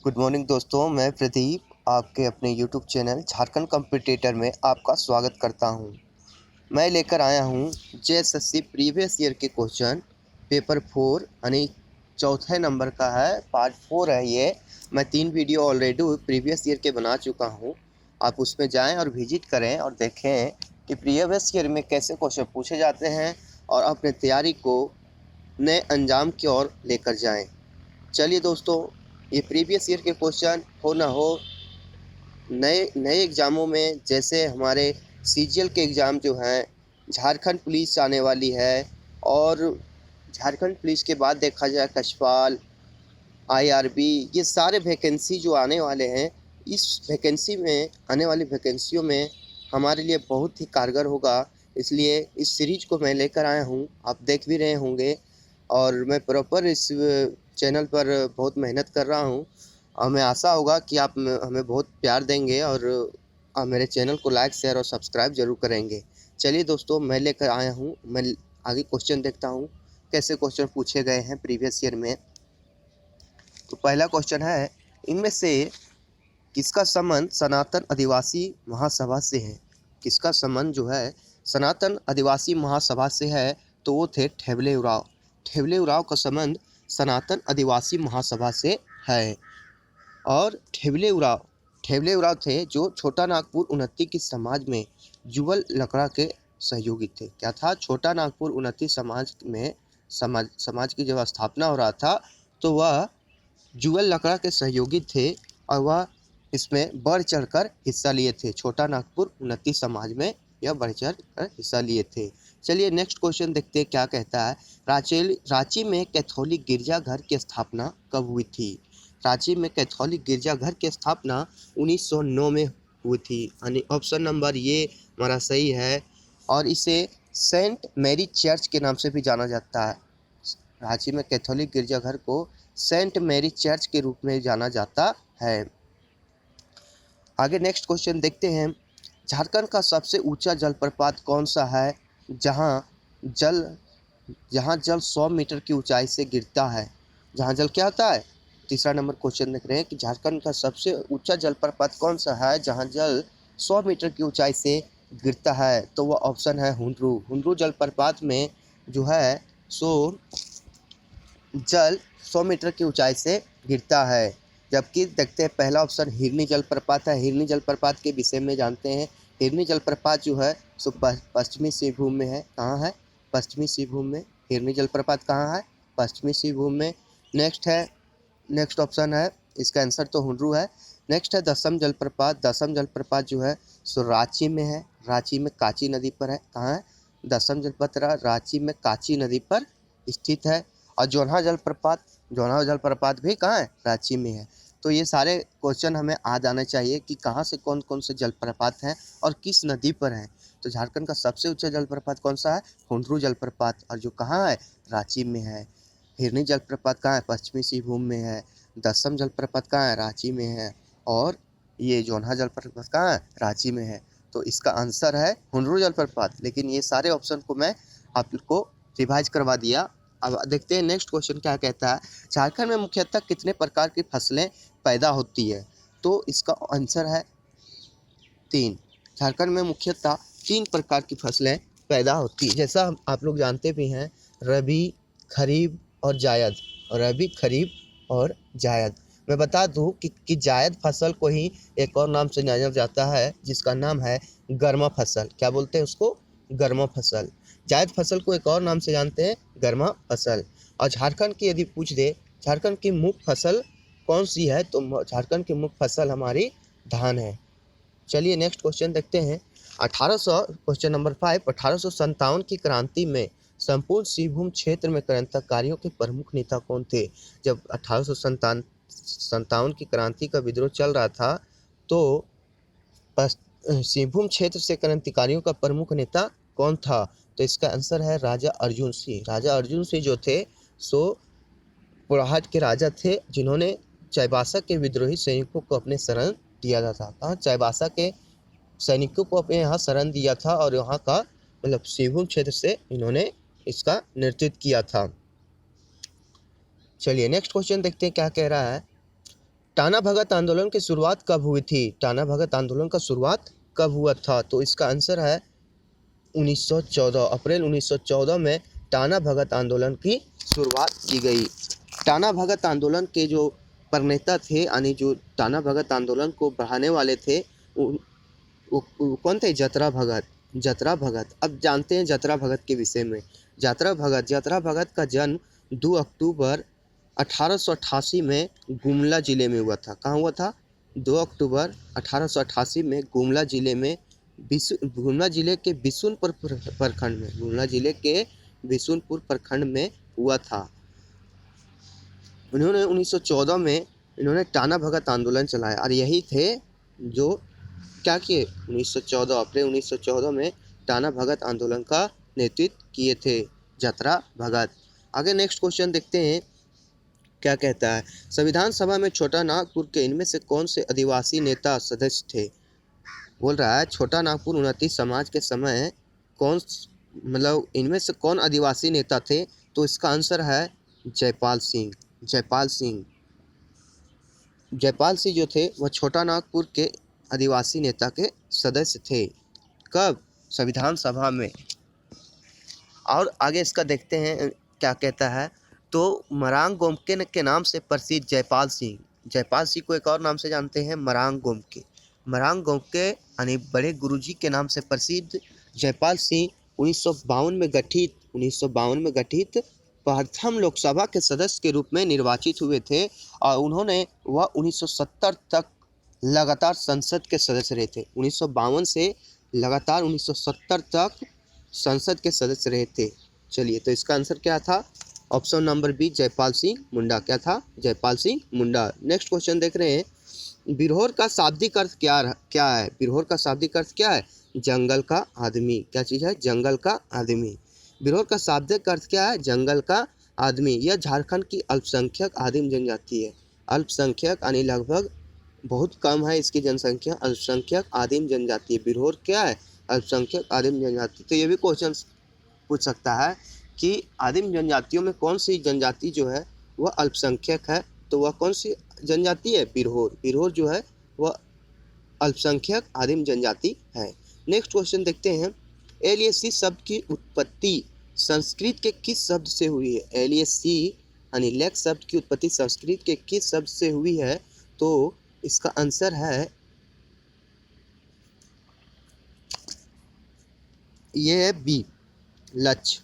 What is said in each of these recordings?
Good morning दोस्तों, मैं प्रदीप आपके अपने यूट्यूब चैनल झारखंड कॉम्पिटिटर में आपका स्वागत करता हूं। मैं लेकर आया हूं जेएसएससी प्रीवियस ईयर के क्वेश्चन पेपर 4 यानी चौथे नंबर का है, पार्ट 4 है ये। मैं 3 वीडियो ऑलरेडी प्रीवियस ईयर के बना चुका हूं। आप उसमें जाएं और विजिट करें और देखें कि प्रीवियस ईयर में कैसे क्वेश्चन पूछे जाते हैं और अपने तैयारी को नए अंजाम की ओर लेकर जाएँ। चलिए दोस्तों, ये प्रीवियस ईयर के क्वेश्चन हो ना हो नए नए एग्ज़ामों में, जैसे हमारे सीजीएल के एग्ज़ाम जो हैं, झारखंड पुलिस आने वाली है और झारखंड पुलिस के बाद देखा जाए कछवाल, आईआरबी, ये सारे वैकेंसी जो आने वाले हैं, इस वैकेंसी में आने वाली वैकेंसियों में हमारे लिए बहुत ही कारगर होगा। इसलिए इस सीरीज को मैं लेकर आया हूँ, आप देख भी रहे होंगे और मैं प्रॉपर इस चैनल पर बहुत मेहनत कर रहा हूँ। हमें आशा होगा कि आप हमें बहुत प्यार देंगे और मेरे चैनल को लाइक शेयर और सब्सक्राइब ज़रूर करेंगे। चलिए दोस्तों, मैं लेकर आया हूँ, मैं आगे क्वेश्चन देखता हूँ कैसे क्वेश्चन पूछे गए हैं प्रीवियस ईयर में। तो पहला क्वेश्चन है, इनमें से किसका संबंध सनातन आदिवासी महासभा से है? किसका संबंध जो है सनातन आदिवासी महासभा से है? तो वो थे ठेवले उराव। ठेवले उराव का संबंध सनातन आदिवासी महासभा से है। और ठेवले उराव थे जो छोटा नागपुर उन्नति की समाज में जुगल लकड़ा के सहयोगी थे। क्या था? छोटा नागपुर उन्नति समाज में समाज की जब स्थापना हो रहा था तो वह जुगल लकड़ा के सहयोगी थे और वह इसमें बढ़ चढ़कर हिस्सा लिए थे। छोटा नागपुर उन्नति समाज में यह बढ़ चढ़कर हिस्सा लिए थे। चलिए नेक्स्ट क्वेश्चन देखते हैं क्या कहता है। रांची में कैथोलिक गिरजाघर की स्थापना कब हुई थी? रांची में कैथोलिक गिरजाघर की स्थापना 1909 में हुई थी। यानी ऑप्शन नंबर ये हमारा सही है और इसे सेंट मैरी चर्च के नाम से भी जाना जाता है। रांची में कैथोलिक गिरजाघर को सेंट मैरी चर्च के रूप में जाना जाता है। आगे नेक्स्ट क्वेश्चन देखते हैं। झारखंड का सबसे ऊंचा जलप्रपात कौन सा है जहां जल 100 मीटर की ऊंचाई से गिरता है? जहां जल क्या होता है? तीसरा नंबर क्वेश्चन देख रहे हैं कि झारखंड का सबसे ऊंचा जलप्रपात कौन सा है जहां जल 100 मीटर की ऊंचाई से गिरता है? तो वह ऑप्शन है हुंडरू। हुंडरू जलप्रपात में जो है सो जल 100 मीटर की ऊंचाई से गिरता है। जबकि देखते हैं पहला ऑप्शन हिरनी जलप्रपात है। हिरनी जलप्रपात के विषय में जानते हैं। हिरनी जलप्रपात जो है सो पश्चिमी सिंहभूम में है। कहाँ है? पश्चिमी सिंहभूम में। हिरनी जलप्रपात कहाँ है? पश्चिमी सिंहभूम में। नेक्स्ट ऑप्शन है, इसका आंसर तो हुंडरू है। नेक्स्ट है दसम जलप्रपात। दसम जलप्रपात जो है सो रांची में है। रांची में काची नदी पर है। कहाँ है? दसम जलप्रपात रांची में काची नदी पर स्थित है। और जोन्हा जलप्रपात भी कहाँ है? रांची में है। तो ये सारे क्वेश्चन हमें आ जाने चाहिए कि कहाँ से कौन कौन से जलप्रपात हैं और किस नदी पर हैं। तो झारखंड का सबसे ऊंचा जलप्रपात कौन सा है? हुंडरू जलप्रपात, और जो कहाँ है? रांची में है। हिरनी जलप्रपात कहाँ है? पश्चिमी सिंहभूम में है। दसम जलप्रपात कहाँ है? रांची में है। और ये जोन्हा जलप्रपात कहाँ है? रांची में है। तो इसका आंसर है हुंडरू जलप्रपात। लेकिन ये सारे ऑप्शन को मैं आप लोग को रिवाइज करवा दिया। अब देखते हैं नेक्स्ट क्वेश्चन क्या कहता है। झारखंड में मुख्यतः कितने प्रकार की फसलें पैदा होती है? तो इसका आंसर है 3। झारखंड में मुख्यतः 3 प्रकार की फसलें पैदा होती है। जैसा आप लोग जानते भी हैं, रबी, खरीफ और जायद। रबी, खरीफ और जायद। मैं बता दूं कि जायद फसल को ही एक और नाम से जाना जाता है जिसका नाम है गर्मा फसल। क्या बोलते हैं उसको? गर्मा फसल। जायद फसल को एक और नाम से जानते हैं, गर्मा फसल। और झारखंड की यदि पूछ दे झारखंड की मुख्य फसल कौन सी है, तो झारखंड की मुख्य फसल हमारी धान है। चलिए नेक्स्ट क्वेश्चन देखते हैं। 1800 क्वेश्चन नंबर 5। 1857 की क्रांति में संपूर्ण सिंहभूम क्षेत्र में क्रांतिकारियों के प्रमुख नेता कौन थे? जब 1857 की क्रांति का विद्रोह चल रहा था तो सिंहभूम क्षेत्र से क्रांतिकारियों का प्रमुख नेता कौन था? तो इसका आंसर है राजा अर्जुन सिंह। राजा अर्जुन सिंह जो थे सो पुराहाट के राजा थे जिन्होंने चाईबासा के विद्रोही सैनिकों को अपने शरण दिया था। कहाँ? चाईबासा के सैनिकों को अपने यहाँ शरण दिया था और यहाँ का मतलब सिंहभूम क्षेत्र से इन्होंने इसका नेतृत्व किया था। चलिए नेक्स्ट क्वेश्चन देखते हैं क्या कह रहा है। टाना भगत आंदोलन की शुरुआत कब हुई थी? टाना भगत आंदोलन का शुरुआत कब हुआ था? तो इसका आंसर है 1914, अप्रैल 1914 में टाना भगत आंदोलन की शुरुआत की गई। टाना भगत आंदोलन के जो प्रणेता थे, यानी जो टाना भगत आंदोलन को बढ़ाने वाले थे, वो कौन थे? जतरा भगत। जतरा भगत। अब जानते हैं जतरा भगत के विषय में। जतरा भगत का जन्म 2 अक्टूबर 1888 में गुमला जिले में हुआ था। कहाँ हुआ था? 2 अक्टूबर 1888 में गुमला जिले में गुमला जिले के बिशुनपुर प्रखंड में, गुमला जिले के बिशुनपुर प्रखंड में हुआ था। उन्होंने 1914 में इन्होंने टाना भगत आंदोलन चलाया और यही थे जो क्या किए? 1914 अप्रैल 1914 में टाना भगत आंदोलन का नेतृत्व किए थे जतरा भगत। आगे नेक्स्ट क्वेश्चन देखते हैं क्या कहता है। संविधान सभा में छोटा नागपुर के इनमें से कौन से आदिवासी नेता सदस्य थे? बोल रहा है छोटा नागपुर उन्नति समाज के समय इनमें से कौन आदिवासी नेता थे? तो इसका आंसर है जयपाल सिंह। जयपाल सिंह जो थे वह छोटा नागपुर के आदिवासी नेता के सदस्य थे। कब? संविधान सभा में। और आगे इसका देखते हैं क्या कहता है। तो मरांग गोमके के नाम से प्रसिद्ध जयपाल सिंह को एक और नाम से जानते हैं, मरांग गोमके यानी बड़े गुरुजी के नाम से प्रसिद्ध जयपाल सिंह 1952 में गठित प्रथम लोकसभा के सदस्य के रूप में निर्वाचित हुए थे और वह 1970 तक लगातार संसद के सदस्य रहे थे। 1952 से लगातार 1970 तक संसद के सदस्य रहे थे। चलिए, तो इसका आंसर क्या था? Option number B, Jaipal Singh Munda. क्या था? जयपाल सिंह मुंडा। नेक्स्ट क्वेश्चन देख रहे हैं। बिरहोर का शाब्दिक अर्थ क्या है? बिरहोर का शाब्दिक अर्थ क्या है? जंगल का आदमी। क्या चीज़ है? जंगल का आदमी। बिरहोर का शाब्दिक अर्थ क्या है? जंगल का आदमी। यह झारखंड की अल्पसंख्यक आदिम जनजाति है। अल्पसंख्यक यानी लगभग बहुत कम है इसकी जनसंख्या। अल्पसंख्यक आदिम जनजाति। बिरहोर क्या है? अल्पसंख्यक आदिम जनजाति। तो ये भी क्वेश्चन पूछ सकता है कि आदिम जनजातियों में कौन सी जनजाति जो है वह अल्पसंख्यक है? तो वह कौन सी जनजाति है? बिरहोर। बिरहोर जो है वह अल्पसंख्यक आदिम जनजाति है। नेक्स्ट क्वेश्चन देखते हैं। एलियसी शब्द की उत्पत्ति संस्कृत के किस शब्द से हुई है? एलियसी यानी लेक शब्द की उत्पत्ति संस्कृत के किस शब्द से हुई है? तो इसका आंसर है ये है बी, लच।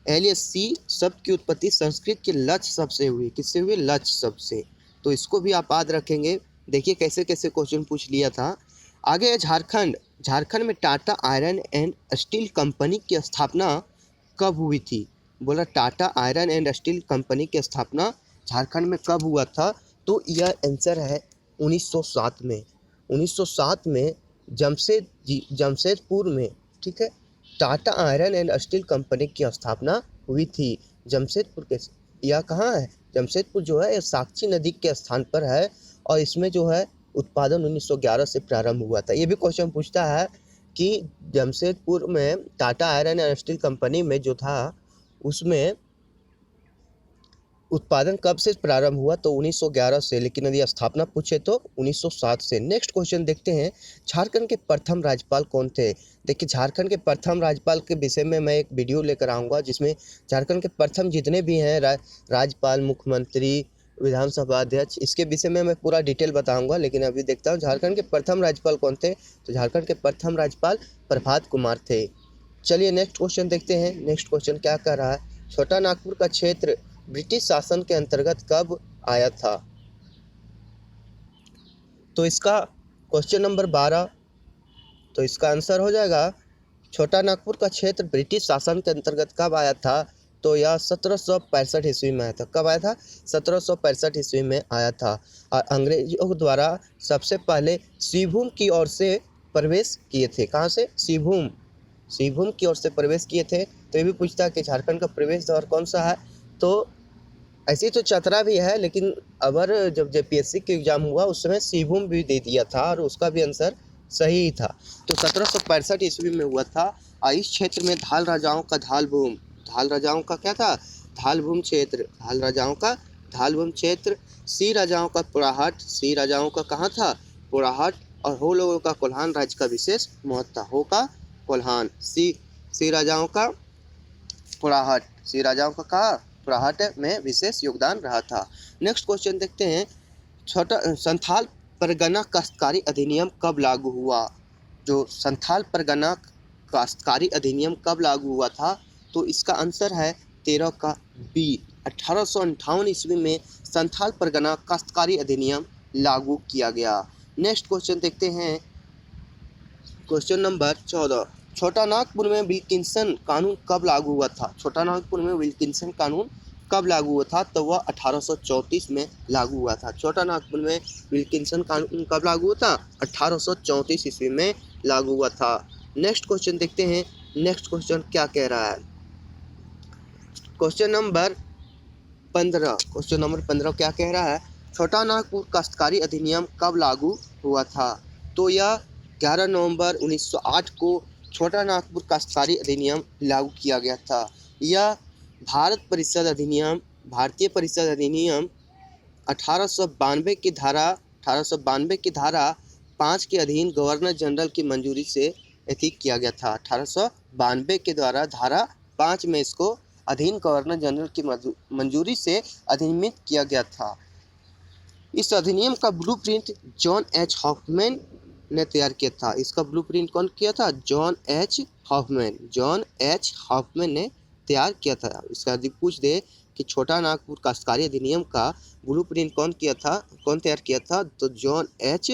एलियसी शब्द की उत्पत्ति संस्कृत के लच शब्द से हुई। किससे हुई? लच शब्द से। तो इसको भी आप याद रखेंगे। देखिए कैसे कैसे क्वेश्चन पूछ लिया था। आगे झारखंड में Tata iron and steel company की स्थापना कब हुई थी? बोला Tata iron and steel company की स्थापना झारखंड में कब हुआ था? तो यह आंसर है 1907 में। 1907 में जमशेदपुर में, ठीक है, Tata iron and steel company की स्थापना हुई थी। जमशेदपुर के, यह कहाँ है? जमशेदपुर जो है साक्षी नदी के स्थान पर है और इसमें जो है उत्पादन 1911 से प्रारंभ हुआ था। ये भी क्वेश्चन पूछता है कि जमशेदपुर में Tata iron and steel company में जो था उसमें उत्पादन कब से प्रारंभ हुआ? तो 1911 से, लेकिन यदि स्थापना पूछे तो 1907 से। नेक्स्ट क्वेश्चन देखते हैं। झारखंड के प्रथम राज्यपाल कौन थे? देखिए झारखंड के प्रथम राज्यपाल के विषय में मैं एक वीडियो लेकर आऊँगा जिसमें झारखंड के प्रथम जितने भी हैं राज्यपाल, मुख्यमंत्री, विधानसभा अध्यक्ष, इसके विषय में मैं पूरा डिटेल बताऊंगा। लेकिन अभी देखता हूँ झारखंड के प्रथम राज्यपाल कौन थे। तो झारखंड के प्रथम राज्यपाल प्रभात कुमार थे। चलिए नेक्स्ट क्वेश्चन देखते हैं। नेक्स्ट क्वेश्चन क्या कह रहा है। छोटा नागपुर का क्षेत्र ब्रिटिश शासन के अंतर्गत कब आया था? तो इसका क्वेश्चन नंबर 12, तो इसका आंसर हो जाएगा छोटा नागपुर का क्षेत्र ब्रिटिश शासन के अंतर्गत कब आया था? तो यह 1765 ईस्वी में आया था। कब आया था? 1765 ईस्वी में आया था। और अंग्रेजों द्वारा सबसे पहले सिंहभूम की ओर से प्रवेश किए थे। कहाँ से? सिंहभूम की ओर से प्रवेश किए थे। तो ये भी पूछता है कि झारखंड का प्रवेश द्वार कौन सा है? तो ऐसी तो चतरा भी है, लेकिन अगर जब जेपीएससी का एग्जाम हुआ उस समय सिंहभूम भी दे दिया था और उसका भी आंसर सही ही था। तो 1765 ईस्वी में हुआ था। और इस क्षेत्र में धाल राजाओं का क्या था? धाल राजाओं का धालबम क्षेत्र। सी राजाओं का पुराहट, सी राजाओं का कहाँ था पुराहट, और हो लोगों का कोल्हान राज्य का विशेष महत्व था। हो का कोल्हान, सी राजाओं का पुराहट, सी राजाओं का कहा पुराहट में विशेष योगदान रहा था। नेक्स्ट क्वेश्चन देखते हैं, छोटा संथाल परगना काश्तकारी अधिनियम कब लागू हुआ। जो संथाल परगना काश्तकारी अधिनियम कब लागू हुआ था, तो इसका आंसर है 13 का बी। 1858 ईस्वी में संथाल परगना काश्तकारी अधिनियम लागू किया गया। नेक्स्ट क्वेश्चन देखते हैं, क्वेश्चन नंबर 14, छोटा नागपुर में विल्किंसन कानून कब लागू हुआ था। छोटा नागपुर में विल्किंसन कानून कब लागू हुआ था, तो वह 1834 में लागू हुआ था। छोटा नागपुर में विल्किंसन कानून कब लागू हुआ था, 1834 ईस्वी में लागू हुआ था। नेक्स्ट क्वेश्चन देखते हैं, नेक्स्ट क्वेश्चन क्या कह रहा है। क्वेश्चन नंबर 15 क्या कह रहा है, छोटा नागपुर काश्तकारी अधिनियम कब लागू हुआ था, तो यह 11 नवंबर 1908 को छोटा नागपुर काश्तकारी अधिनियम लागू किया गया था। यह भारतीय परिषद अधिनियम 1892 की धारा 5 के अधीन गवर्नर जनरल की मंजूरी से किया गया था। 1892 के द्वारा धारा 5 में इसको अधीन गवर्नर जनरल की मंजूरी से अधिनियमित किया गया था। इस अधिनियम का ब्लूप्रिंट जॉन एच हॉफमैन ने तैयार किया था। इसका ब्लूप्रिंट कौन किया था, जॉन एच हॉफमैन ने तैयार किया था। इसका यदि पूछ दे कि छोटा नागपुर काश्तकारी अधिनियम का ब्लूप्रिंट कौन तैयार किया था, तो जॉन एच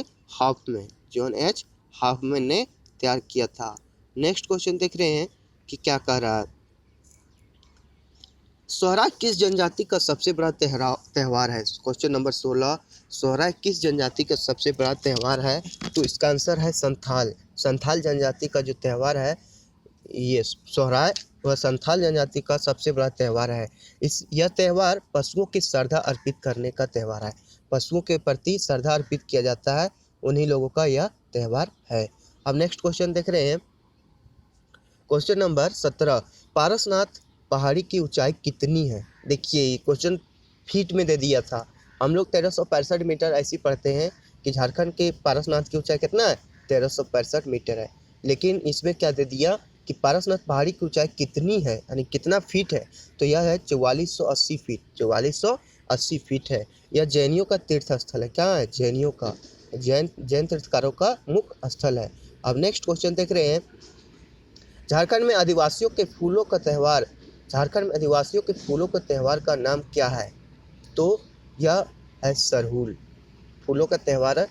हॉफमैन ने तैयार किया था। नेक्स्ट क्वेश्चन देख रहे हैं कि क्या कह रहा है, सोहराय किस जनजाति का सबसे बड़ा त्यौहार है। क्वेश्चन नंबर 16, सोहराय किस जनजाति का सबसे बड़ा त्यौहार है, तो इसका आंसर है संथाल जनजाति का जो त्यौहार है ये सोहराय, वह संथाल जनजाति का सबसे बड़ा त्यौहार है। यह त्यौहार पशुओं की श्रद्धा अर्पित करने का त्यौहार है। पशुओं के प्रति श्रद्धा अर्पित किया जाता है, उन्हीं लोगों का यह त्यौहार है। अब नेक्स्ट क्वेश्चन देख रहे हैं, क्वेश्चन नंबर 17, पारसनाथ पहाड़ी की ऊंचाई कितनी है। देखिए ये क्वेश्चन फीट में दे दिया था। हम लोग 1365 मीटर ऐसी पढ़ते हैं कि झारखंड के पारसनाथ की ऊंचाई कितना है, 1365 मीटर है। लेकिन इसमें क्या दे दिया कि पारसनाथ पहाड़ी की ऊंचाई कितनी है, यानी कितना फीट है, तो यह है 4480 फीट। 4480 फीट है। यह जैनियों का तीर्थ स्थल है। क्या है, जैनियों का, जैन तीर्थकारों का मुख्य स्थल है। अब नेक्स्ट क्वेश्चन देख रहे हैं, झारखंड में आदिवासियों के फूलों का त्यौहार का नाम क्या है, तो यह है सरहुल। फूलों का त्यौहार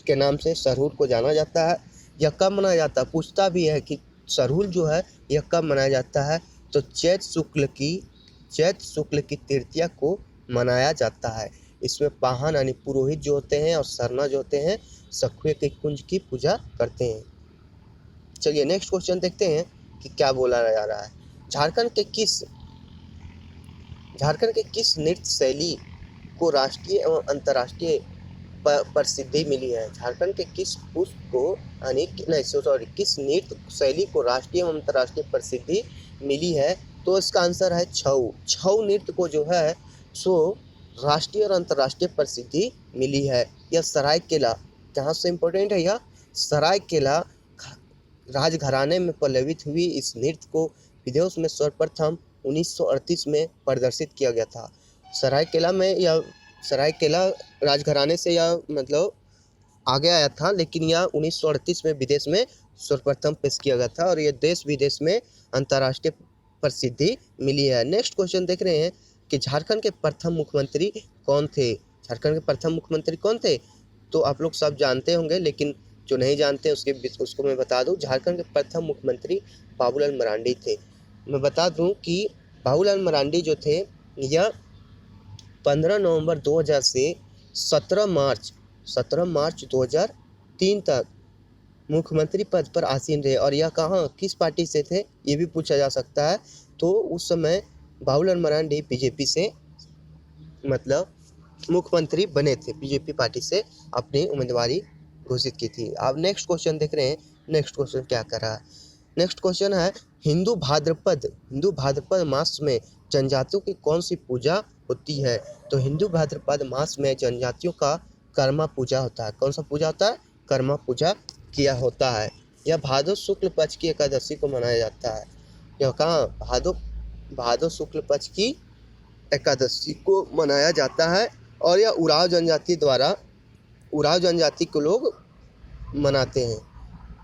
के नाम से सरहुल को जाना जाता है। यह कब मनाया जाता है, पूछता भी है कि सरहुल जो है यह कब मनाया जाता है, तो चैत शुक्ल की तृतीया को मनाया जाता है। इसमें पाहन यानी पुरोहित जो होते हैं और सरना जो होते हैं सखुए के कुंज की पूजा करते हैं। चलिए नेक्स्ट क्वेश्चन देखते हैं कि क्या बोला जा रहा है। झारखंड के किस नृत्य शैली को राष्ट्रीय एवं अंतर्राष्ट्रीय प्रसिद्धि मिली है। झारखंड के किस किस नृत्य शैली को राष्ट्रीय एवं अंतर्राष्ट्रीय प्रसिद्धि मिली है, तो इसका आंसर है छऊ नृत्य को जो है सो राष्ट्रीय और अंतर्राष्ट्रीय प्रसिद्धि मिली है। यह सरायकेला, कहाँ से इम्पोर्टेंट है, यह सरायकेला राजघराने में पल्लवित हुई इस नृत्य को विदेश में सर्वप्रथम 1938 में प्रदर्शित किया गया था। सरायकेला राजघराने से यह मतलब आगे आया था, लेकिन यह 1938 में विदेश में सर्वप्रथम पेश किया गया था और यह देश विदेश में अंतर्राष्ट्रीय प्रसिद्धि मिली है। नेक्स्ट क्वेश्चन देख रहे हैं कि झारखंड के प्रथम मुख्यमंत्री कौन थे। तो आप लोग सब जानते होंगे, लेकिन जो नहीं जानते उसको मैं बता दूं। झारखंड के प्रथम मुख्यमंत्री बाबूलाल मरांडी थे। मैं बता दूं कि बाबूलाल मरांडी जो थे यह 15 नवंबर 2000 से 17 मार्च 2003 तक मुख्यमंत्री पद पर आसीन रहे। और यह किस पार्टी से थे ये भी पूछा जा सकता है। तो उस समय बाबूलाल मरांडी बीजेपी से मतलब मुख्यमंत्री बने थे, बीजेपी पार्टी से अपनी उम्मीदवारी घोषित की थी। अब नेक्स्ट क्वेश्चन देख रहे हैं, नेक्स्ट क्वेश्चन क्या कर रहा है। नेक्स्ट क्वेश्चन है हिंदू भाद्रपद मास में जनजातियों की कौन सी पूजा होती है? तो हिंदू भाद्रपद मास में जनजातियों का कर्मा पूजा होता है। कौन सा पूजा होता है? कर्मा पूजा किया होता है। यह भादो शुक्ल पक्ष की एकादशी को मनाया जाता है। यह कहाँ? भादो शुक्ल पक्ष की एकादशी को मनाया जाता है और यह उराव जनजाति के लोग मनाते हैं।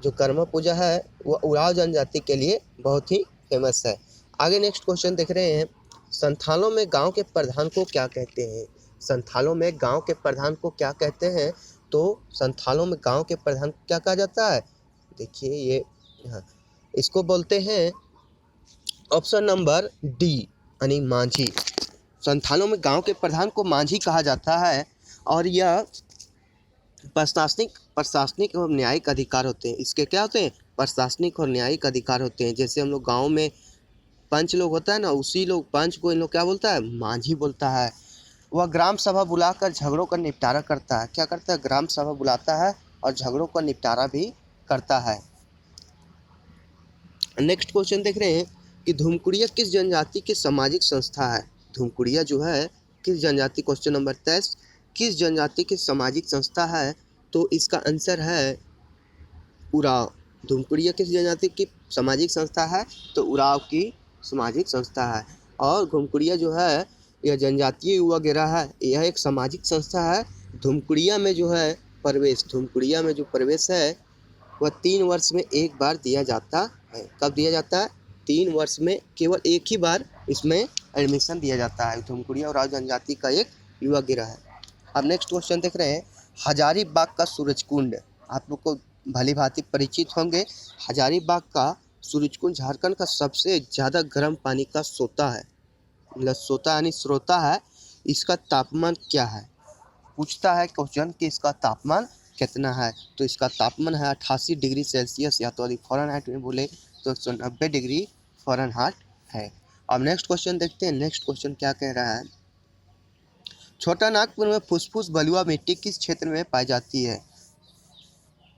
जो कर्मा पूजा है वह उराव जनजाति के लिए बहुत ही फेमस है। आगे नेक्स्ट क्वेश्चन देख रहे हैं, संथालों में गांव के प्रधान को क्या कहते हैं? संथालों में गांव के प्रधान को क्या कहते हैं? तो संथालों में गांव के प्रधान को क्या कहा जाता है? देखिए ये इसको बोलते हैं ऑप्शन नंबर डी यानी मांझी। संथालों में गांव के प्रधान को मांझी कहा जाता है और यह प्रशासनिक और न्यायिक अधिकार होते हैं। इसके क्या होते हैं? प्रशासनिक और न्यायिक अधिकार होते हैं। जैसे हम लोग गांव में पंच लोग होता है ना, उसी लोग पंच को इन लोग क्या बोलता है? मांझी बोलता है। वह ग्राम सभा बुलाकर झगड़ों का निपटारा करता है। क्या करता है? ग्राम सभा बुलाता है और झगड़ों का निपटारा भी करता है। नेक्स्ट क्वेश्चन देख रहे हैं कि धूमकुड़िया किस जनजाति की सामाजिक संस्था है? धूमकुड़िया जो है किस जनजाति, क्वेश्चन नंबर 23, किस जनजाति की सामाजिक संस्था है? तो इसका आंसर है उराव। धूमकुड़िया किस जनजाति की सामाजिक संस्था है? तो उराव की सामाजिक संस्था है। और धूमकुड़िया जो है यह जनजातीय युवा गिरह है, यह एक सामाजिक संस्था है। धूमकुड़िया में जो है धूमकुड़िया में जो प्रवेश है वह 3 वर्ष में एक बार दिया जाता है। कब दिया जाता है? 3 वर्ष में केवल एक ही बार इसमें एडमिशन दिया जाता है। धूमकुड़िया और जनजाति का एक युवा गिरह है। अब नेक्स्ट क्वेश्चन देख रहे हैं, हजारीबाग का सूरजकुंड, आप लोग को भली भांति परिचित होंगे। हजारीबाग का सूरजकुंड झारखंड का सबसे ज़्यादा गर्म पानी का सोता है, मतलब सोता यानी स्रोता है। इसका तापमान क्या है? पूछता है क्वेश्चन कि इसका तापमान कितना है? तो इसका तापमान है 88 डिग्री सेल्सियस, या तो यदि फ़ारेनहाइट में बोले तो 190 डिग्री फ़ारेनहाइट है। अब नेक्स्ट क्वेश्चन देखते हैं। नेक्स्ट क्वेश्चन क्या कह रहा है, छोटा नागपुर में फुसफुस बलुआ मिट्टी किस क्षेत्र में पाई जाती है?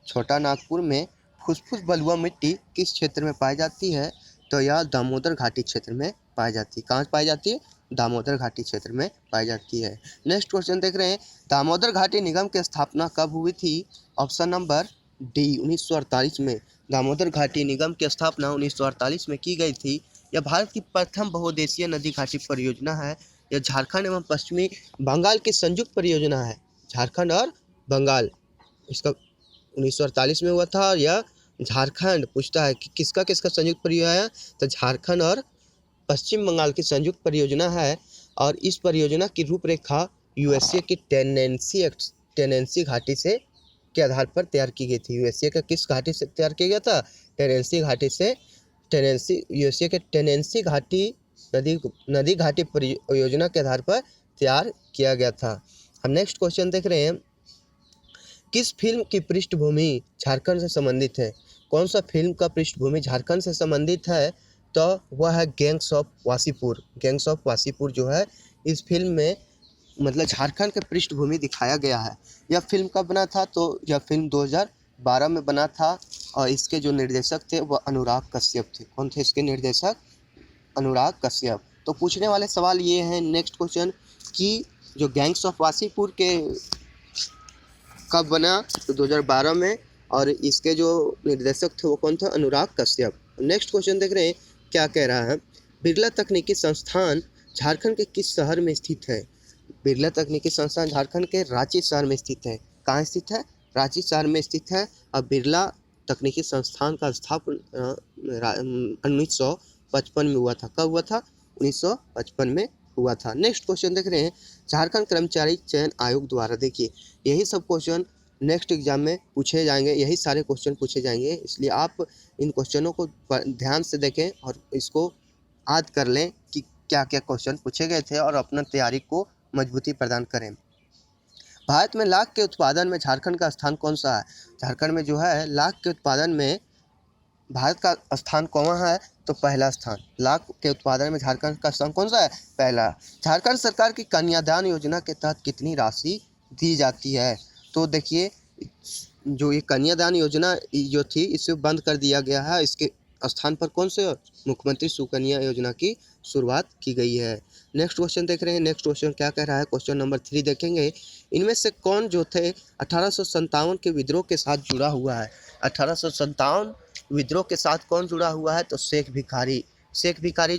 छोटा नागपुर में फुसफुस बलुआ मिट्टी किस क्षेत्र में पाई जाती है? तो यह दामोदर घाटी क्षेत्र में पाई जाती है। कहाँ पाई जाती है? दामोदर घाटी क्षेत्र में पाई जाती है। नेक्स्ट क्वेश्चन देख रहे हैं, दामोदर घाटी निगम की स्थापना कब हुई थी? ऑप्शन नंबर डी 1948 में दामोदर घाटी निगम की स्थापना 1948 में की गई थी। यह भारत की प्रथम बहुउद्देशीय नदी घाटी परियोजना है। यह झारखंड एवं पश्चिमी बंगाल की संयुक्त परियोजना है। झारखंड और बंगाल, इसका 1948 में हुआ था। और यह झारखंड पूछता है कि किसका किसका संयुक्त परियोजना है? तो झारखंड और पश्चिम बंगाल की संयुक्त परियोजना है। और इस परियोजना की रूपरेखा यूएसए की टेनेंसी घाटी से के आधार पर तैयार की गई थी। यूएसए का किस घाटी से तैयार किया गया था? टेनेंसी घाटी से। यूएसए के टेनेंसी घाटी नदी घाटी परियोजना के आधार पर तैयार किया गया था। हम नेक्स्ट क्वेश्चन देख रहे हैं, किस फिल्म की पृष्ठभूमि झारखंड से संबंधित है? कौन सा फिल्म का पृष्ठभूमि झारखंड से संबंधित है? तो वह है gangs of Wasseypur. Gangs of Wasseypur जो है इस फिल्म में मतलब झारखंड के पृष्ठभूमि दिखाया गया है। यह फिल्म कब बना था? तो यह फिल्म 2012 में बना था और इसके जो निर्देशक थे वह अनुराग कश्यप थे। कौन थे इसके निर्देशक? अनुराग कश्यप। तो पूछने वाले सवाल ये हैं नेक्स्ट क्वेश्चन कि जो गैंग्स ऑफ वासीपुर के कब बना? तो 2012 में, और इसके जो निर्देशक थे वो कौन थे? अनुराग कश्यप। नेक्स्ट क्वेश्चन देख रहे हैं, क्या कह रहा है, बिरला तकनीकी संस्थान झारखंड के किस शहर में स्थित है? बिरला तकनीकी संस्थान झारखंड के रांची शहर में स्थित है। कहाँ स्थित है? रांची शहर में स्थित है। और बिरला तकनीकी संस्थान का स्थापना 1955 में हुआ था। कब हुआ था? 1955 में हुआ था। नेक्स्ट क्वेश्चन देख रहे हैं, झारखंड कर्मचारी चयन आयोग द्वारा, देखिए यही सब क्वेश्चन नेक्स्ट एग्जाम में पूछे जाएंगे, यही सारे क्वेश्चन पूछे जाएंगे, इसलिए आप इन क्वेश्चनों को ध्यान से देखें और इसको याद कर लें कि क्या क्या क्वेश्चन पूछे गए थे और अपना तैयारी को मजबूती प्रदान करें। भारत में लाख के उत्पादन में झारखंड का स्थान कौन सा है? झारखंड में जो है लाख के उत्पादन में भारत का स्थान कौन है? तो पहला स्थान। लाख के उत्पादन में झारखंड का स्थान कौन सा है? पहला। झारखंड सरकार की कन्यादान योजना के तहत कितनी राशि दी जाती है? तो देखिए जो ये कन्यादान योजना जो थी इसे बंद कर दिया गया है। इसके स्थान पर कौन से मुख्यमंत्री सुकन्या योजना की शुरुआत की गई है। नेक्स्ट क्वेश्चन देख रहे हैं। नेक्स्ट क्वेश्चन क्या कह रहा है, क्वेश्चन नंबर 3 देखेंगे। इनमें से कौन जो थे 1857 के विद्रोह के साथ जुड़ा हुआ है। 1857 विद्रोह के साथ कौन जुड़ा हुआ है, तो शेख भिखारी। शेख भिखारी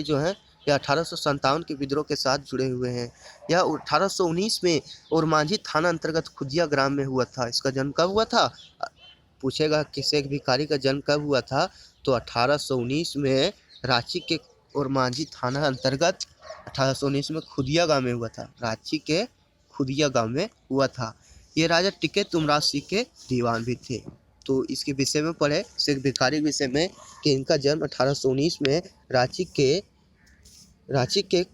जो है यह 1857 के विद्रोह के साथ जुड़े हुए हैं। यह 1819 में ओरमांझी थाना अंतर्गत खुदिया ग्राम में हुआ था। इसका जन्म कब हुआ था, पूछेगा कि शेख भिखारी का जन्म कब हुआ था, तो 1819 में रांची के ओरमांझी थाना अंतर्गत 1819 में खुदिया गांव में हुआ था। रांची के खुदिया गांव में हुआ था। ये राजा टिके तुमराज सिंह के दीवान भी थे। तो इसके विषय में पढ़े, शेख भिखारी के विषय में, कि इनका जन्म 1819 में रांची के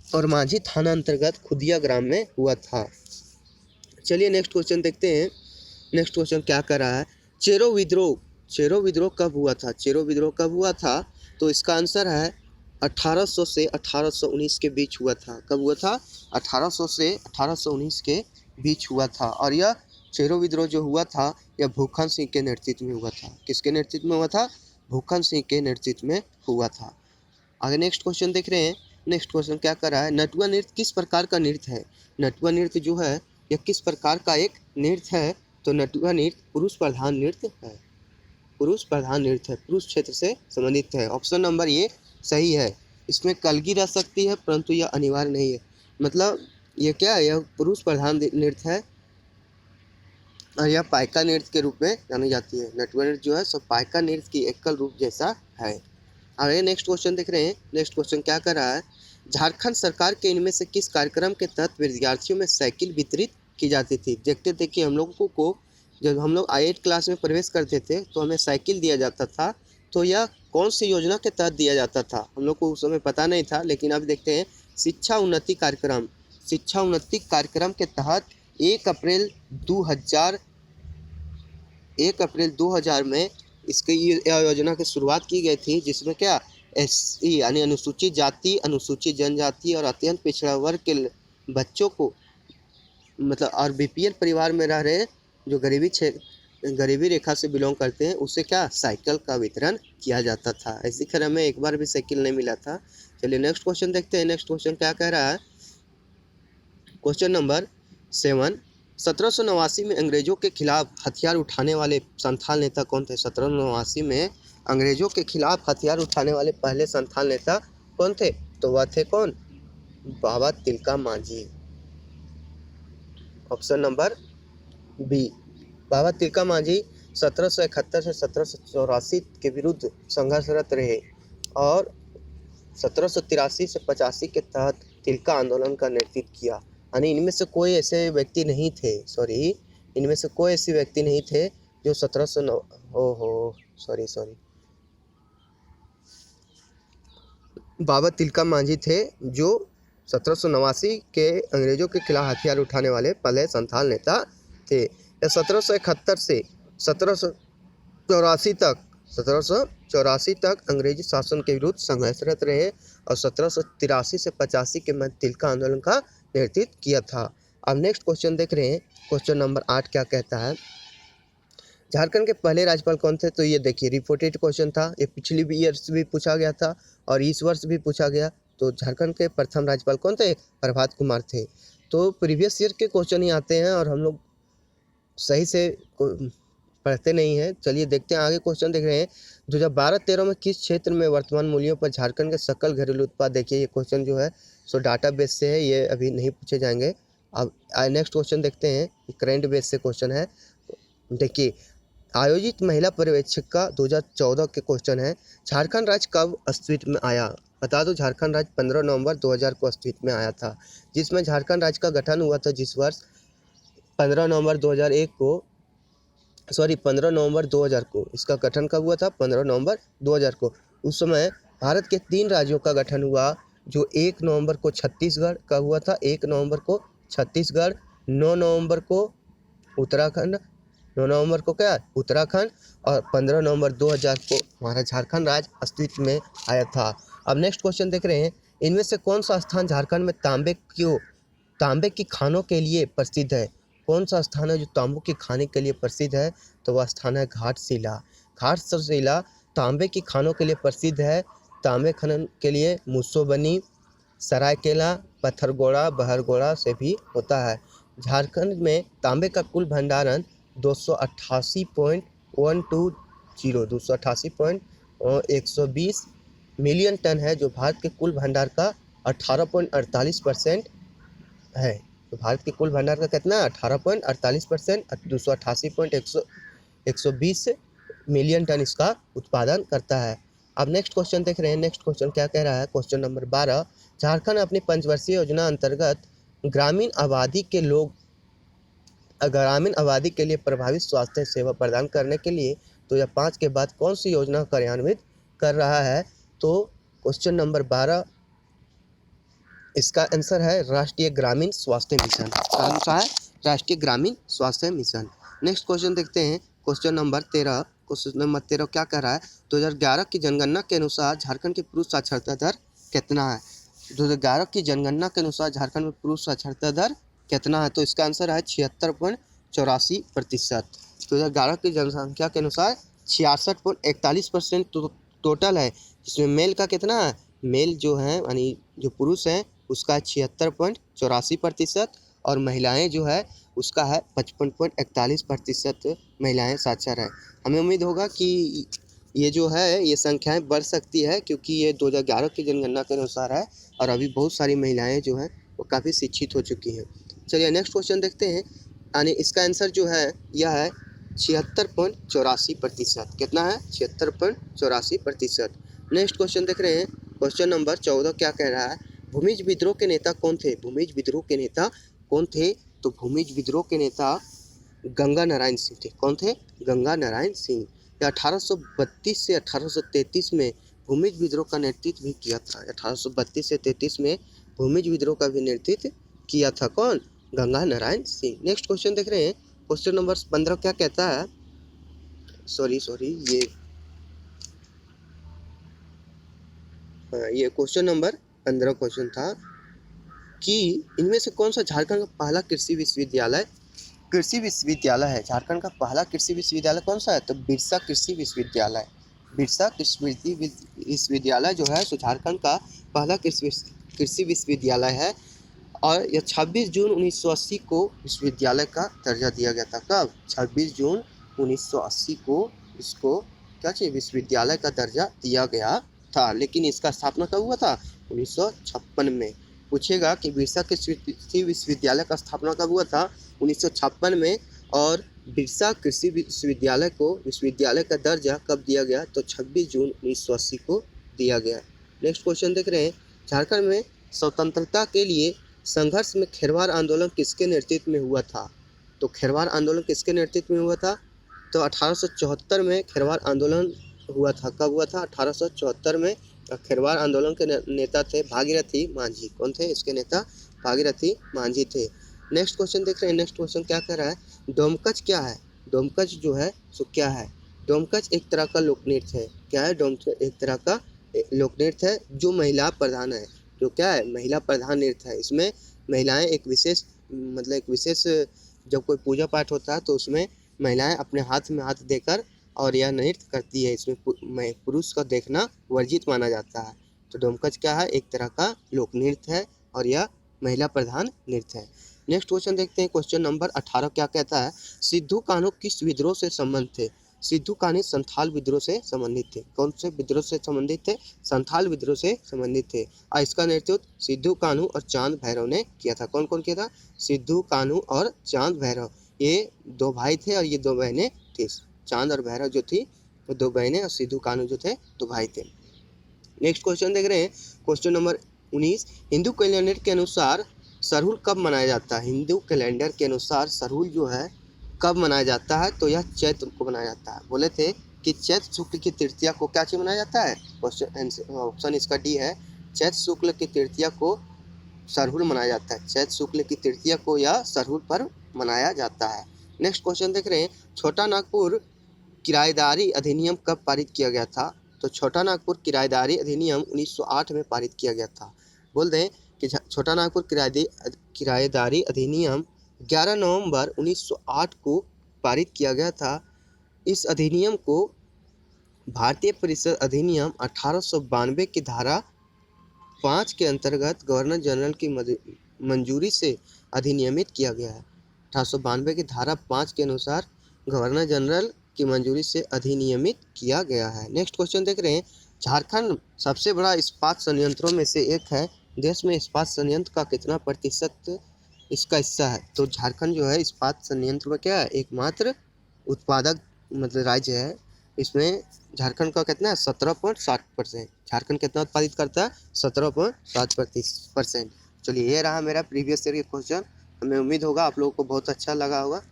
ओरमांझी थाना अंतर्गत खुदिया ग्राम में हुआ था। चलिए नेक्स्ट क्वेश्चन देखते हैं। नेक्स्ट क्वेश्चन क्या कर रहा है, चेरो विद्रोह कब हुआ था। चेरो विद्रोह कब हुआ था, तो इसका आंसर है 1800 से 1819 के बीच हुआ था। कब हुआ था, 1800 से 1819 के बीच हुआ था। और यह चेरो विद्रोह जो हुआ था यह भूखन सिंह के नेतृत्व में हुआ था। किसके नेतृत्व में हुआ था, भूखन सिंह के नेतृत्व में हुआ था। आगे नेक्स्ट क्वेश्चन देख रहे हैं। नेक्स्ट क्वेश्चन क्या कर रहा है, नटुआ नृत्य किस प्रकार का नृत्य है। नटुआ नृत्य जो है यह किस प्रकार का एक नृत्य है, तो नटुआ नृत्य पुरुष प्रधान नृत्य है। पुरुष क्षेत्र से संबंधित है। ऑप्शन नंबर ये सही है। इसमें कलगी रह सकती है परंतु यह अनिवार्य नहीं है। मतलब ये क्या है, यह पुरुष प्रधान नृत्य है और यह पाइका नृत्य के रूप में जानी जाती है। नटुआ नृत्य जो है सो पाइका नृत्य की एकल रूप जैसा है। आगे नेक्स्ट क्वेश्चन देख रहे हैं। नेक्स्ट क्वेश्चन क्या कर रहा है, झारखंड सरकार के इनमें से किस कार्यक्रम के तहत विद्यार्थियों में साइकिल वितरित की जाती थी। देखते थे कि हम लोगों को जब हम लोग 8 क्लास में प्रवेश करते थे तो हमें साइकिल दिया जाता था। तो यह कौन सी योजना के तहत दिया जाता था, हम लोग को उस समय पता नहीं था, लेकिन अब देखते हैं। शिक्षा उन्नति कार्यक्रम के तहत 1 अप्रैल 2000 में इसकी योजना की शुरुआत की गई थी, जिसमें क्या एससी यानी अनुसूचित जाति, अनुसूचित जनजाति और अत्यंत पिछड़ा वर्ग के बच्चों को, मतलब और बीपीएल परिवार में रह रहे जो गरीबी रेखा से बिलोंग करते हैं, उससे क्या साइकिल का वितरण किया जाता था। इसी क्रम में एक बार भी साइकिल नहीं मिला था। चलिए नेक्स्ट क्वेश्चन देखते हैं। नेक्स्ट क्वेश्चन क्या कह रहा है, क्वेश्चन नंबर 7, 1789 में अंग्रेजों के खिलाफ हथियार उठाने वाले संथाल नेता कौन थे। 1789 में अंग्रेजों के खिलाफ हथियार उठाने वाले पहले संथाल नेता कौन थे, तो वह थे कौन, Baba Tilka Manjhi. Option number B, Baba Tilka Manjhi 1771 से 1784 के विरुद्ध संघर्षरत रहे और 1783 से 85 के तहत तिलका आंदोलन का नेतृत्व किया। यानी इनमें से कोई ऐसे व्यक्ति नहीं थे जो 1709 बाबा तिलका मांझी थे जो 1789 के अंग्रेजों के खिलाफ हथियार उठाने वाले पहले संथाल नेता थे। 1771 से 1784 तक अंग्रेजी शासन के विरुद्ध संघर्षरत रहे और 1783 से 85 के मध्य तिलका आंदोलन का नेतृत्व किया था। अब नेक्स्ट क्वेश्चन देख रहे हैं। क्वेश्चन नंबर 8 क्या कहता है, झारखंड के पहले राज्यपाल कौन थे। तो ये देखिए रिपोर्टेड क्वेश्चन था, ये पिछली ईयर्स भी पूछा गया था और इस वर्ष भी पूछा गया। तो झारखंड के प्रथम राज्यपाल कौन थे, प्रभात कुमार थे। तो प्रीवियस ईयर के क्वेश्चन ही आते हैं और हम लोग सही से पढ़ते नहीं हैं। चलिए देखते हैं आगे क्वेश्चन देख रहे हैं। 2012-13 में किस क्षेत्र में वर्तमान मूल्यों पर झारखंड के सकल घरेलू उत्पाद, देखिए ये क्वेश्चन जो है सो डाटा बेस से है, ये अभी नहीं पूछे जाएंगे। अब नेक्स्ट क्वेश्चन देखते हैं, करंट बेस से क्वेश्चन है। देखिए आयोजित महिला पर्यवेक्षक का 2014 के क्वेश्चन है, झारखंड राज्य कब अस्तित्व में आया। बता दो, झारखंड राज्य 15 नवंबर 2000 को अस्तित्व में आया था, जिसमें झारखंड राज्य का गठन हुआ था जिस वर्ष 15 नवंबर 2000 को इसका गठन कब हुआ था, 15 नवंबर 2000 को। उस समय भारत के 3 राज्यों का गठन हुआ, जो 1 नवंबर को छत्तीसगढ़ का हुआ था, 1 नवंबर को छत्तीसगढ़, 9 नवंबर को उत्तराखंड, 9 नवंबर को क्या उत्तराखंड और 15 नवंबर 2000 को हमारा झारखंड राज्य अस्तित्व में आया था। अब नेक्स्ट क्वेश्चन देख रहे हैं, इनमें से कौन सा स्थान झारखंड में तांबे की खानों के लिए प्रसिद्ध है। कौन सा स्थान है जो तांबे की खाने के लिए प्रसिद्ध है, तो वह स्थान है घाटशिला। घाटशिला तांबे की खानों के लिए प्रसिद्ध है। तांबे खनन के लिए मुसोबनी, सरायकेला, पत्थरगोड़ा, बहरगोड़ा से भी होता है। झारखंड में तांबे का कुल भंडारण 288.120 मिलियन टन है, जो भारत के कुल भंडार का 18.48% है। तो भारत के कुल भंडार का कितना 18.48%, 288.120 मिलियन टन इसका उत्पादन करता है। अब नेक्स्ट क्वेश्चन देख रहे हैं। नेक्स्ट क्वेश्चन क्या कह रहा है? क्वेश्चन नंबर 12, झारखंड अपनी पंचवर्षीय योजना अंतर्गत ग्रामीण आबादी के लिए प्रभावी स्वास्थ्य सेवा प्रदान करने के लिए 2005 के बाद कौन सी योजना कार्यान्वित कर रहा है? तो क्वेश्चन नंबर 12 इसका आंसर है राष्ट्रीय ग्रामीण स्वास्थ्य मिशन। कौन सा है? राष्ट्रीय ग्रामीण स्वास्थ्य मिशन। नेक्स्ट क्वेश्चन देखते हैं। क्वेश्चन नंबर 13 क्या कह रहा है? 2011 की जनगणना के अनुसार झारखंड की पुरुष साक्षरता दर कितना है? 2011 की जनगणना के अनुसार झारखंड में पुरुष साक्षरता दर कितना है? तो इसका आंसर है 76.84%। 2011 की जनसंख्या के अनुसार 66.41% टोटल है, जिसमें मेल का कितना है? मेल जो है यानी जो पुरुष हैं उसका 76.84% और महिलाएं जो है उसका है 55.41% महिलाएं साक्षर है। हमें उम्मीद होगा कि ये जो है ये संख्याएं बढ़ सकती है, क्योंकि ये 2011 की जनगणना के अनुसार है और अभी बहुत सारी महिलाएं जो हैं वो काफ़ी शिक्षित हो चुकी हैं। चलिए नेक्स्ट क्वेश्चन देखते हैं। यानी इसका आंसर जो है यह है 76.84%। कितना है? 76.84%। नेक्स्ट क्वेश्चन देख रहे हैं। क्वेश्चन नंबर 14 क्या कह रहा है? भूमिज विद्रोह के नेता कौन थे? भूमिज विद्रोह के नेता कौन थे? तो भूमिज विद्रोह के नेता गंगा नारायण सिंह थे। कौन थे? गंगा नारायण सिंह। 1832 से 1833 में भूमिज विद्रोह का नेतृत्व भी किया था। 1832 से 33 में भूमिज विद्रोह का भी नेतृत्व किया था। कौन? गंगा नारायण सिंह। नेक्स्ट क्वेश्चन देख रहे हैं। क्वेश्चन नंबर 15 क्या कहता है? ये क्वेश्चन नंबर 15 क्वेश्चन था कि इनमें से कौन सा झारखंड का पहला कृषि विश्वविद्यालय है? झारखंड का पहला कृषि विश्वविद्यालय कौन सा है? तो बिरसा कृषि विश्वविद्यालय। बिरसा कृषि विश्वविद्यालय जो है सो झारखंड का पहला कृषि विश्वविद्यालय है और यह 26 जून 1980 को विश्वविद्यालय का दर्जा दिया गया था। कब? 26 जून 1980 को इसको क्या चाहिए? विश्वविद्यालय का दर्जा दिया गया था। लेकिन इसका स्थापना कब हुआ था? 1956 में। पूछेगा कि बिरसा कृषि विश्वविद्यालय का स्थापना कब हुआ था? 1956 में। और बिरसा कृषि विश्वविद्यालय को विश्वविद्यालय का दर्जा कब दिया गया? तो 26 जून 1980 को दिया गया। नेक्स्ट क्वेश्चन देख रहे हैं। झारखंड में स्वतंत्रता के लिए संघर्ष में खेरवार आंदोलन किसके नेतृत्व में हुआ था? तो खेरवार आंदोलन किसके नेतृत्व में हुआ था? तो 1874 में खेरवार आंदोलन हुआ था। कब हुआ था? 1874 में। खेरवार आंदोलन के नेता थे भागीरथी मांझी। कौन थे इसके नेता? भागीरथी मांझी थे। नेक्स्ट क्वेश्चन देख रहे हैं। नेक्स्ट क्वेश्चन क्या कह रहा है? डोमकच क्या है? डोमकच जो है सो क्या है? डोमकच एक तरह का लोक नृत्य है। क्या है? डोमकच एक तरह का लोक नृत्य है जो महिला प्रधान है। जो क्या है? महिला प्रधान नृत्य है। इसमें महिलाएं एक विशेष जब कोई पूजा पाठ होता है तो उसमें महिलाएं अपने हाथ में हाथ देकर और यह नृत्य करती है। इसमें पुरुष का देखना वर्जित माना जाता है। तो डोमकच क्या है? एक तरह का लोक नृत्य है और यह महिला प्रधान नृत्य है। नेक्स्ट क्वेश्चन देखते हैं। क्वेश्चन नंबर 18 क्या कहता है? सिद्धू कान्हू किस विद्रोह से संबंध थे? सिद्धू कान्हू संथाल विद्रोह से संबंधित थे। कौन से विद्रोह से संबंधित थे? संथाल विद्रोह से संबंधित थे और इसका नेतृत्व सिद्धू कान्हू और चांद भैरव ने किया था। कौन कौन किया था? सिद्धू कान्हू और चांद भैरव। ये दो भाई थे और ये दो बहनें थी। चांद और भैरव जो थी वो दो बहनें और सिद्धू कान्हू जो थे दो भाई थे। नेक्स्ट क्वेश्चन देख रहे हैं। क्वेश्चन नंबर 19, हिंदू कैलेंडर के अनुसार सरहुल कब मनाया जाता है? हिंदू कैलेंडर के अनुसार सरहुल जो है कब मनाया जाता है? तो यह चैत्र को मनाया जाता है। बोले थे कि चैत्र शुक्ल की तृतीया को क्या चीज मनाया जाता है? ऑप्शन इसका डी है। चैत्र शुक्ल की तृतीया को सरहुल मनाया जाता है। चैत्र शुक्ल की तृतीया को यह सरहुल पर्व मनाया जाता है। नेक्स्ट क्वेश्चन देख रहे हैं। छोटा नागपुर किराएदारी अधिनियम कब पारित किया गया था? तो छोटा नागपुर किराएदारी अधिनियम 1908 में पारित किया गया था। बोल दें कि छोटा नागपुर किराएदारी अधिनियम 11 नवंबर 1908 को पारित किया गया था। इस अधिनियम को भारतीय परिषद अधिनियम 1892 की धारा 5 के अंतर्गत गवर्नर जनरल की मंजूरी से अधिनियमित किया गया है। 1892 की धारा 5 के अनुसार गवर्नर जनरल की मंजूरी से अधिनियमित किया गया है। नेक्स्ट क्वेश्चन देख रहे हैं, झारखंड सबसे बड़ा इस्पात संयंत्रों में से एक है। देश में इस्पात संयंत्र का कितना प्रतिशत इसका हिस्सा है? तो झारखंड जो है इस्पात संयंत्र में क्या है, एकमात्र उत्पादक मतलब राज्य है। इसमें झारखंड का कितना है, 17.7%। झारखंड कितना उत्पादित करता है, 17.7%। चलिए, ये रहा मेरा प्रीवियस ईयर के क्वेश्चन। हमें उम्मीद होगा आप लोगों को बहुत अच्छा लगा होगा।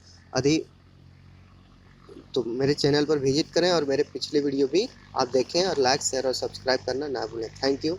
तो मेरे चैनल पर विजिट करें और मेरे पिछले वीडियो भी आप देखें और लाइक शेयर और सब्सक्राइब करना ना भूलें। Thank you.